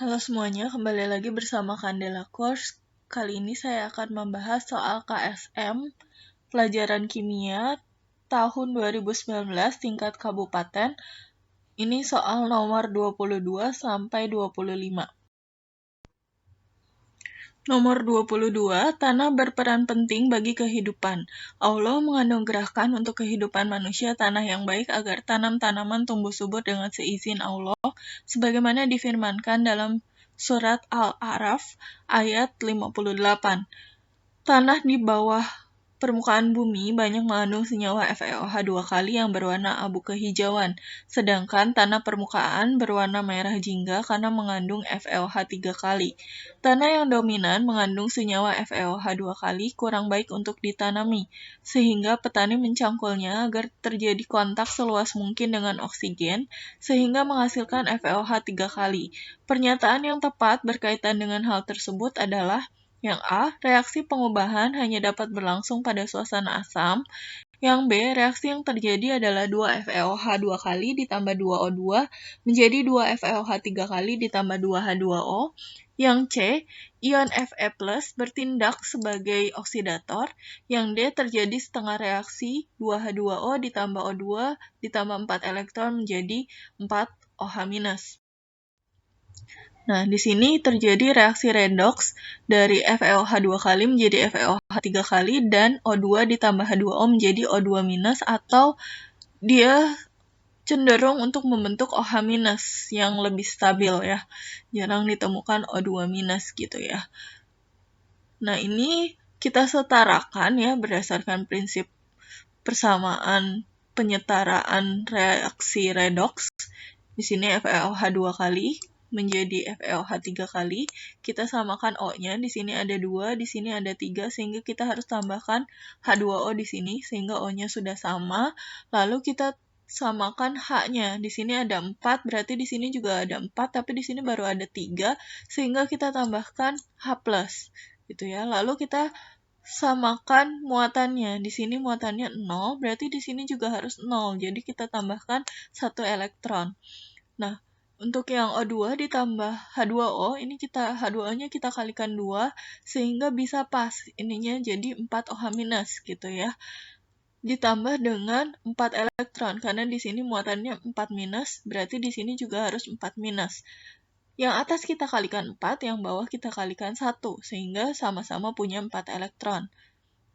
Halo semuanya, kembali lagi bersama Candela Course. Kali ini saya akan membahas soal KSM, pelajaran kimia, tahun 2019 tingkat kabupaten. Ini soal nomor 22 sampai 25. Nomor 22, tanah berperan penting bagi kehidupan. Allah menganugerahkan untuk kehidupan manusia tanah yang baik agar tanam-tanaman tumbuh subur dengan seizin Allah, sebagaimana difirmankan dalam surat Al-A'raf ayat 58. Tanah di bawah permukaan bumi banyak mengandung senyawa FeOH 2 kali yang berwarna abu kehijauan, sedangkan tanah permukaan berwarna merah jingga karena mengandung FeOH 3 kali. Tanah yang dominan mengandung senyawa FeOH 2 kali kurang baik untuk ditanami, sehingga petani mencangkulnya agar terjadi kontak seluas mungkin dengan oksigen, sehingga menghasilkan FeOH 3 kali. Pernyataan yang tepat berkaitan dengan hal tersebut adalah yang A, reaksi pengubahan hanya dapat berlangsung pada suasana asam. Yang B, reaksi yang terjadi adalah 2 FeOH 2 kali ditambah 2 O2 menjadi 2 FeOH 3 kali ditambah 2 H2O. Yang C, ion Fe+ bertindak sebagai oksidator. Yang D, terjadi setengah reaksi 2 H2O ditambah O2 ditambah 4 elektron menjadi 4 OH-. Nah, di sini terjadi reaksi redoks dari FeOH 2 kali menjadi FeOH 3 kali dan O2 ditambah H2O menjadi O2- atau dia cenderung untuk membentuk OH- yang lebih stabil ya. Jarang ditemukan O2- gitu ya. Nah, ini kita setarakan ya berdasarkan prinsip persamaan penyetaraan reaksi redoks. Di sini FeOH 2 kali menjadi FeOH 3 kali, kita samakan O-nya, di sini ada 2, di sini ada 3, sehingga kita harus tambahkan H2O di sini, sehingga O-nya sudah sama, lalu kita samakan H-nya, di sini ada 4, berarti di sini juga ada 4, tapi di sini baru ada 3, sehingga kita tambahkan H+, gitu ya. Lalu kita samakan muatannya, di sini muatannya 0, berarti di sini juga harus 0, jadi kita tambahkan 1 elektron. Nah, untuk yang O2 ditambah H2O, ini H2O-nya kita kalikan 2, sehingga bisa pas. Ininya jadi 4 OH- gitu ya. Ditambah dengan 4 elektron, karena di sini muatannya 4-, berarti di sini juga harus 4-. Yang atas kita kalikan 4, yang bawah kita kalikan 1, sehingga sama-sama punya 4 elektron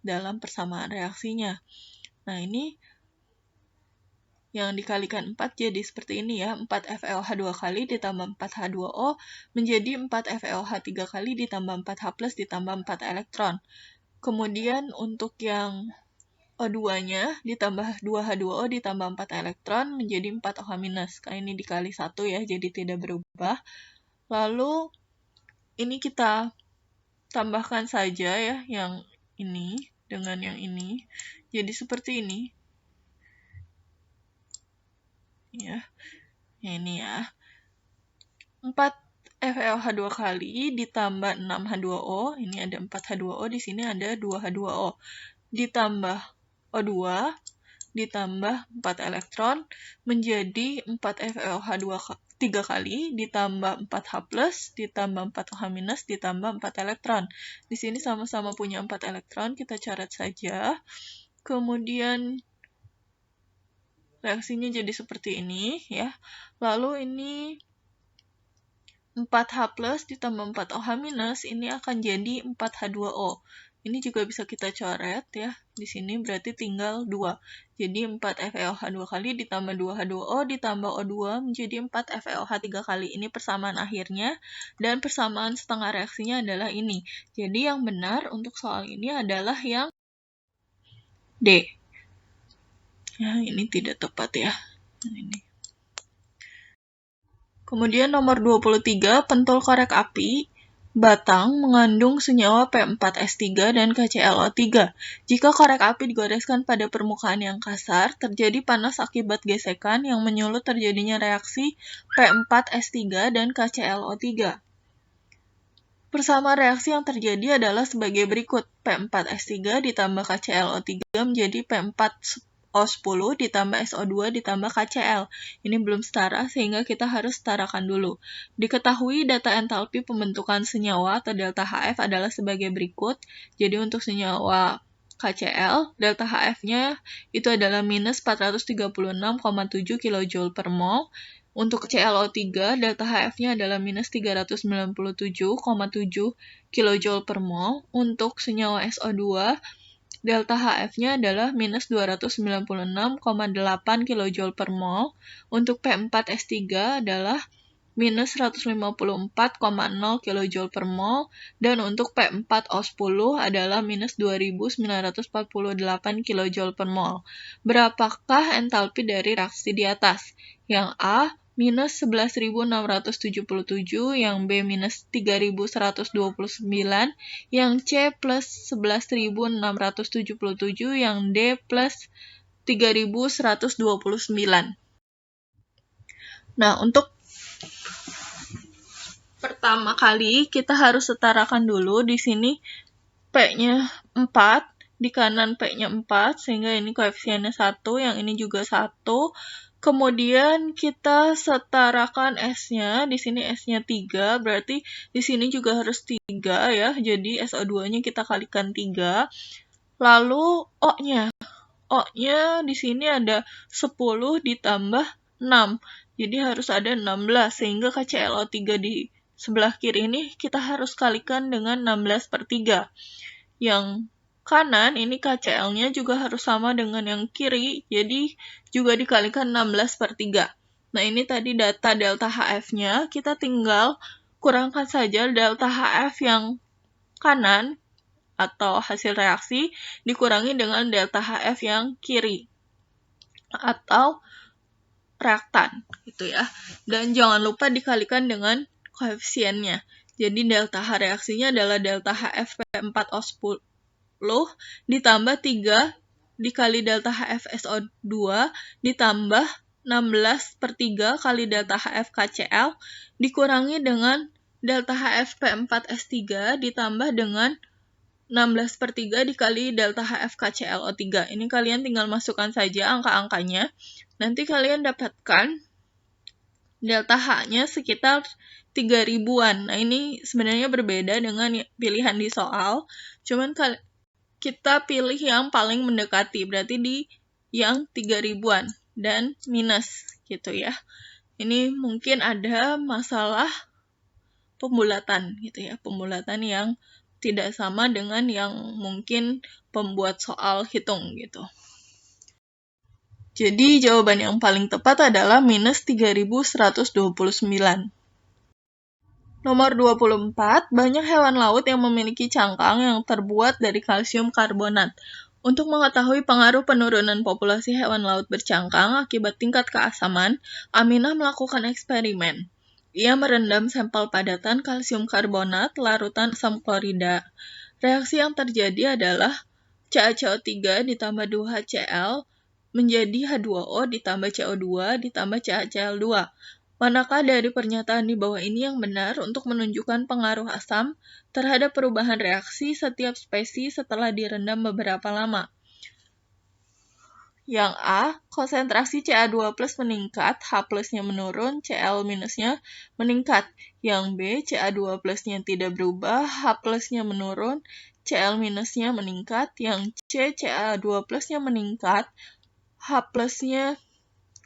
dalam persamaan reaksinya. Nah, ini yang dikalikan 4 jadi seperti ini ya, 4 FeOH 2 kali ditambah 4 H2O menjadi 4 FeOH 3 kali ditambah 4 H+ ditambah 4 elektron. Kemudian untuk yang O2-nya ditambah 2 H2O ditambah 4 elektron menjadi 4 OH-. Karena ini dikali 1 ya, jadi tidak berubah. Lalu ini kita tambahkan saja ya, yang ini dengan yang ini. Jadi seperti ini. Ya, ini ya. 4 FeOH 2 kali ditambah 6 H2O, ini ada 4 H2O, di sini ada 2 H2O, ditambah O2, ditambah 4 elektron, menjadi 4 FeOH 3 kali, ditambah 4 H+, ditambah 4 OH-, ditambah 4 elektron. Di sini sama-sama punya 4 elektron, kita coret saja. Kemudian reaksinya jadi seperti ini ya. Lalu ini 4H+ ditambah 4 OH- ini akan jadi 4H2O. Ini juga bisa kita coret ya. Di sini berarti tinggal 2. Jadi 4 FeOH 2 kali ditambah 2 H2O ditambah O2 menjadi 4 FeOH 3 kali. Ini persamaan akhirnya dan persamaan setengah reaksinya adalah ini. Jadi yang benar untuk soal ini adalah yang D. Ya, ini tidak tepat ya. Ini. Kemudian nomor 23, pentol korek api batang mengandung senyawa P4S3 dan KClO3. Jika korek api digoreskan pada permukaan yang kasar, terjadi panas akibat gesekan yang menyulut terjadinya reaksi P4S3 dan KClO3. Persamaan reaksi yang terjadi adalah sebagai berikut. P4S3 ditambah KClO3 menjadi P4 O10 ditambah SO2 ditambah KCl. Ini belum setara sehingga kita harus setarakan dulu. Diketahui data entalpi pembentukan senyawa atau delta HF adalah sebagai berikut. Jadi untuk senyawa KCl, delta HF-nya itu adalah minus 436,7 kJ per mol. Untuk ClO3, delta HF-nya adalah minus 397,7 kJ per mol. Untuk senyawa SO2, delta HF-nya adalah minus 296,8 kJ per mol. Untuk P4S3 adalah minus 154,0 kJ per mol, dan untuk P4O10 adalah minus 2.948 kJ per mol. Berapakah entalpi dari reaksi di atas? Yang A, minus 11.677, yang B, minus 3.129, yang C, plus 11.677, yang D, plus 3.129. Nah, untuk pertama kali kita harus setarakan dulu. Di sini P-nya 4, di kanan P-nya 4, sehingga ini koefisiennya 1, yang ini juga 1. Kemudian kita setarakan S-nya, di sini S-nya 3, berarti di sini juga harus 3 ya, jadi SO2-nya kita kalikan 3. Lalu O-nya di sini ada 10 ditambah 6, jadi harus ada 16, sehingga KClO3 di sebelah kiri ini kita harus kalikan dengan 16/3. Yang kanan ini KCl-nya juga harus sama dengan yang kiri, jadi juga dikalikan 16/3. Nah, ini tadi data delta HF-nya, kita tinggal kurangkan saja delta HF yang kanan atau hasil reaksi dikurangi dengan delta HF yang kiri atau reaktan gitu ya. Dan jangan lupa dikalikan dengan koefisiennya. Jadi delta H reaksinya adalah delta HF P4O10 ditambah 3 dikali delta HF SO2 ditambah 16/3 kali delta HF KCl dikurangi dengan delta HF P4S3 ditambah dengan 16/3 dikali delta HF KClO3. Ini kalian tinggal masukkan saja angka-angkanya. Nanti kalian dapatkan delta H-nya sekitar 3.000-an. Nah, ini sebenarnya berbeda dengan pilihan di soal. Cuman kita pilih yang paling mendekati, berarti di yang 3.000-an dan minus gitu ya. Ini mungkin ada masalah pembulatan gitu ya, pembulatan yang tidak sama dengan yang mungkin pembuat soal hitung gitu. Jadi jawaban yang paling tepat adalah minus 3.129. Nomor 24, banyak hewan laut yang memiliki cangkang yang terbuat dari kalsium karbonat. Untuk mengetahui pengaruh penurunan populasi hewan laut bercangkang akibat tingkat keasaman, Aminah melakukan eksperimen. Ia merendam sampel padatan kalsium karbonat larutan asam klorida. Reaksi yang terjadi adalah CaCO3 ditambah 2HCl menjadi H2O ditambah CO2 ditambah CaCl2. Manakah dari pernyataan di bawah ini yang benar untuk menunjukkan pengaruh asam terhadap perubahan reaksi setiap spesies setelah direndam beberapa lama? Yang A, konsentrasi Ca2+ meningkat, H+-nya menurun, Cl-nya meningkat. Yang B, Ca2+-nya tidak berubah, H+-nya menurun, Cl-nya meningkat. Yang C, Ca2+-nya meningkat, H+-nya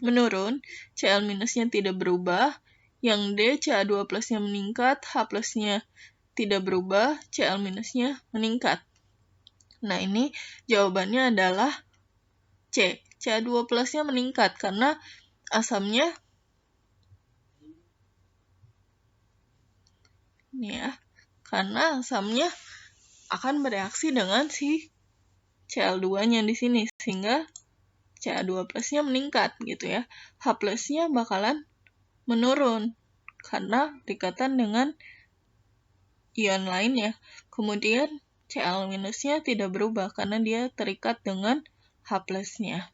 menurun, Cl-nya tidak berubah. Yang D, Ca2+-nya meningkat, H+-nya tidak berubah, Cl-nya meningkat. Nah, ini jawabannya adalah C. Ca2+-nya meningkat karena asamnya karena asamnya akan bereaksi dengan si Cl2-nya di sini sehingga Ca2+-nya meningkat gitu ya. H+-nya bakalan menurun karena dekatan dengan ion lainnya. Kemudian Cl-nya tidak berubah karena dia terikat dengan H+-nya.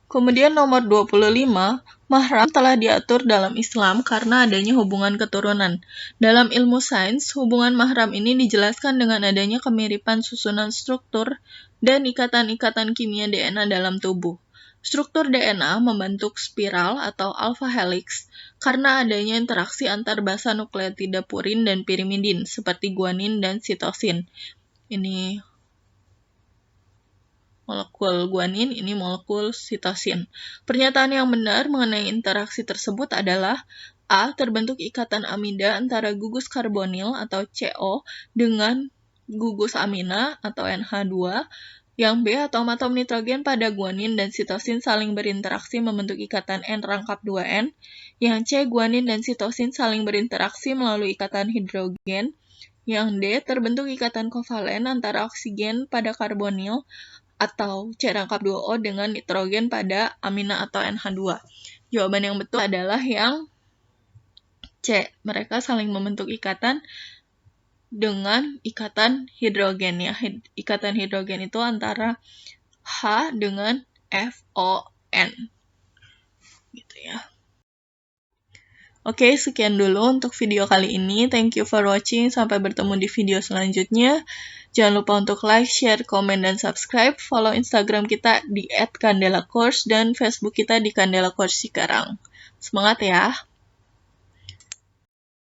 Kemudian nomor 25, mahram telah diatur dalam Islam karena adanya hubungan keturunan. Dalam ilmu sains, hubungan mahram ini dijelaskan dengan adanya kemiripan susunan struktur dan ikatan-ikatan kimia DNA dalam tubuh. Struktur DNA membentuk spiral atau alpha helix karena adanya interaksi antar basa nukleotida purin dan pirimidin seperti guanin dan sitosin. Ini molekul guanin, ini molekul sitosin. Pernyataan yang benar mengenai interaksi tersebut adalah A. Terbentuk ikatan amida antara gugus karbonil atau CO dengan gugus amina atau NH2. Yang B. Atom-atom nitrogen pada guanin dan sitosin saling berinteraksi membentuk ikatan N-rangkap 2N. Yang C. Guanin dan sitosin saling berinteraksi melalui ikatan hidrogen. Yang D. Terbentuk ikatan kovalen antara oksigen pada karbonil atau C-rangkap 2O dengan nitrogen pada amina atau NH2. Jawaban yang betul adalah yang C. Mereka saling membentuk ikatan dengan ikatan hidrogen ya. Ikatan hidrogen itu antara H dengan FON. Gitu ya. Oke, sekian dulu untuk video kali ini. Thank you for watching. Sampai bertemu di video selanjutnya. Jangan lupa untuk like, share, komen, dan subscribe. Follow Instagram kita di @candelacourse dan Facebook kita di Candela Course Cikarang. Semangat ya!